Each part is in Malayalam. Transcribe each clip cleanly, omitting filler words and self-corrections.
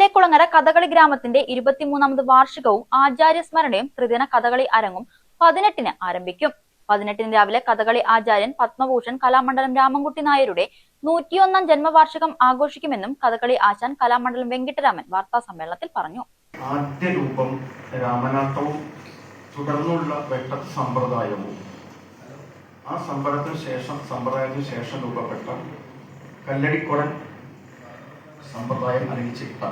കല്ലേക്കുളങ്ങര കഥകളി ഗ്രാമത്തിന്റെ 23ാമത് വാർഷികവും ആചാര്യസ്മരണയും ത്രിദിന കഥകളി അരങ്ങും 18-ന് ആരംഭിക്കും. 18-ന് രാവിലെ കഥകളി ആചാര്യൻ പത്മഭൂഷൺ കലാമണ്ഡലം രാമൻകുട്ടി നായരുടെ 101ാം ജന്മവാർഷികം ആഘോഷിക്കുമെന്നും കഥകളി ആശാൻ കലാമണ്ഡലം വെങ്കിട്ടരാമൻ വാർത്താസമ്മേളനത്തിൽ പറഞ്ഞു. ആദ്യ രൂപം രാമനാട്ടവും തുടർന്നുള്ള വെട്ടത്ത് സമ്പ്രദായവും ആ സമ്പ്രദായത്തിന് ശേഷം രൂപപ്പെട്ട കല്ലടിക്കുടൻ സമ്പ്രദായം അല്ലെങ്കിൽ ചിട്ട.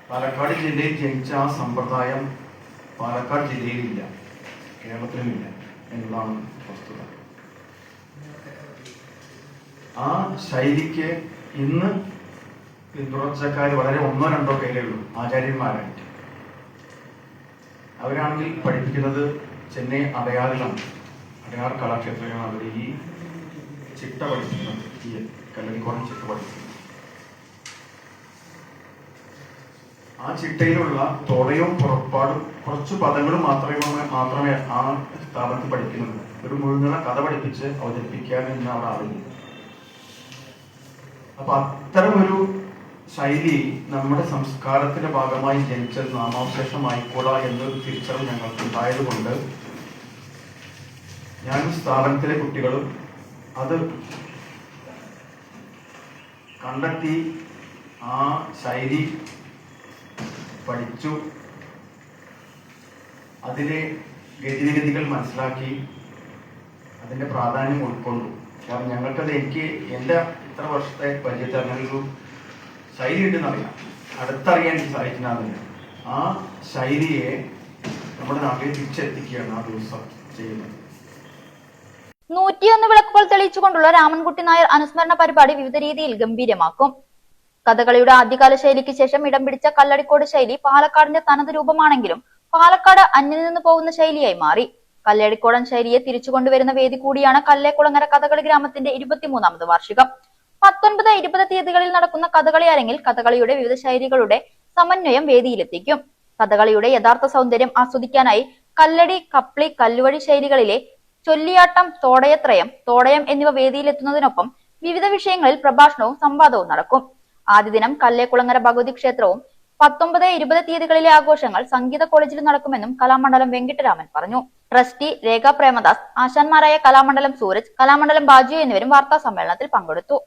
പാലക്കാട് ജില്ലയിൽ ജനിച്ച ആ സമ്പ്രദായം പാലക്കാട് ജില്ലയിലില്ല, കേരളത്തിലുമില്ല എന്നതാണ് വസ്തുത. ആ ശൈലിക്ക് ഇന്ന് പിന്തുടർച്ചക്കാർ വളരെ ഒന്നോ രണ്ടോ പേരേ ഉള്ളൂ ആചാര്യന്മാരായിട്ട്. അവരാണെങ്കിൽ പഠിപ്പിക്കുന്നത് ചെന്നൈ അടയാറിലാണ്, അടയാർ കലാക്ഷേത്രമാണ് അവർ ഈ ചിട്ട പഠിപ്പിക്കുന്നത്, ഈ കല്ലടിക്കോടൻ ചിട്ട പഠിപ്പിക്കുന്നത്. ആ ചിട്ടയിലുള്ള തോടയും പുറപ്പാടും കുറച്ചു പദങ്ങളും മാത്രമേ ആ സ്ഥാപനത്തിൽ പഠിക്കുന്നുള്ളൂ. ഒരു മുഴുവൻ കഥ പഠിപ്പിച്ച് അവതരിപ്പിക്കാൻ എന്ന് അവിടെ അറിയില്ല. അപ്പൊ അത്തരമൊരു ശൈലി നമ്മുടെ സംസ്കാരത്തിന്റെ ഭാഗമായി ജനിച്ചത് നാമാവശേഷമായിക്കൂടാ എന്നൊരു തിരിച്ചറിവ് ഞങ്ങൾക്ക് ഉണ്ടായതുകൊണ്ട് ഞാനും സ്ഥാപനത്തിലെ കുട്ടികളും അത് കണ്ടെത്തി ആ ശൈലി പഠിച്ചു, അതിലെ ഗതിവിഗതികൾ മനസ്സിലാക്കി, അതിന്റെ പ്രാധാന്യം ഉൾക്കൊണ്ടു. കാരണം ഞങ്ങൾക്കത് എൻ്റെ ഇത്ര വർഷത്തെ പരിചയത്തിൽ അങ്ങനെ ഒരു ശൈലി ഉണ്ടെന്നറിയാം, അടുത്തറിയാൻ എനിക്ക് സാധിക്കുന്നില്ല. ആ ശൈലിയെ നമ്മുടെ നാട്ടിൽ തിരിച്ചെത്തിക്കുകയാണ് ആ ദിവസം ചെയ്യുന്നത്. 101 വിളക്കുകൾ തെളിയിച്ചുകൊണ്ടുള്ള രാമൻകുട്ടി നായർ അനുസ്മരണ പരിപാടി വിവിധ രീതിയിൽ ഗംഭീരമാക്കും. കഥകളിയുടെ ആദ്യകാല ശൈലിക്ക് ശേഷം ഇടം പിടിച്ച കല്ലടിക്കോട് ശൈലി പാലക്കാടിന്റെ തനത് രൂപമാണെങ്കിലും പാലക്കാട് അന്യം നിന്ന് പോകുന്ന ശൈലിയായി മാറി. കല്ലടിക്കോടൻ ശൈലിയെ തിരിച്ചുകൊണ്ടുവരുന്ന വേദി കൂടിയാണ് കല്ലേക്കുളങ്ങര കഥകളി ഗ്രാമത്തിന്റെ 23ാമത് വാർഷികം. 19, 20 തീയതികളിൽ നടക്കുന്ന കഥകളി അരങ്ങിൽ കഥകളിയുടെ വിവിധ ശൈലികളുടെ സമന്വയം വേദിയിലെത്തിക്കും. കഥകളിയുടെ യഥാർത്ഥ സൗന്ദര്യം ആസ്വദിക്കാനായി കല്ലടി, കപ്ലി, കല്ലുവഴി ശൈലികളിലെ ചൊല്ലിയാട്ടം, തോടയം എന്നിവ വേദിയിലെത്തുന്നതിനൊപ്പം വിവിധ വിഷയങ്ങളിൽ പ്രഭാഷണവും സംവാദവും നടക്കും. ആദ്യ ദിനം കല്ലേക്കുളങ്ങര ഭഗവതി ക്ഷേത്രവും 19, 20 തീയതികളിലെ ആഘോഷങ്ങൾ സംഗീത കോളേജിൽ നടക്കുമെന്നും കലാമണ്ഡലം വെങ്കിട്ടരാമൻ പറഞ്ഞു. ട്രസ്റ്റി രേഖ പ്രേമദാസ്, ആശാന്മാരായ കലാമണ്ഡലം സൂരജ്, കലാമണ്ഡലം ബാജു എന്നിവരും വാർത്താ സമ്മേളനത്തിൽ പങ്കെടുത്തു.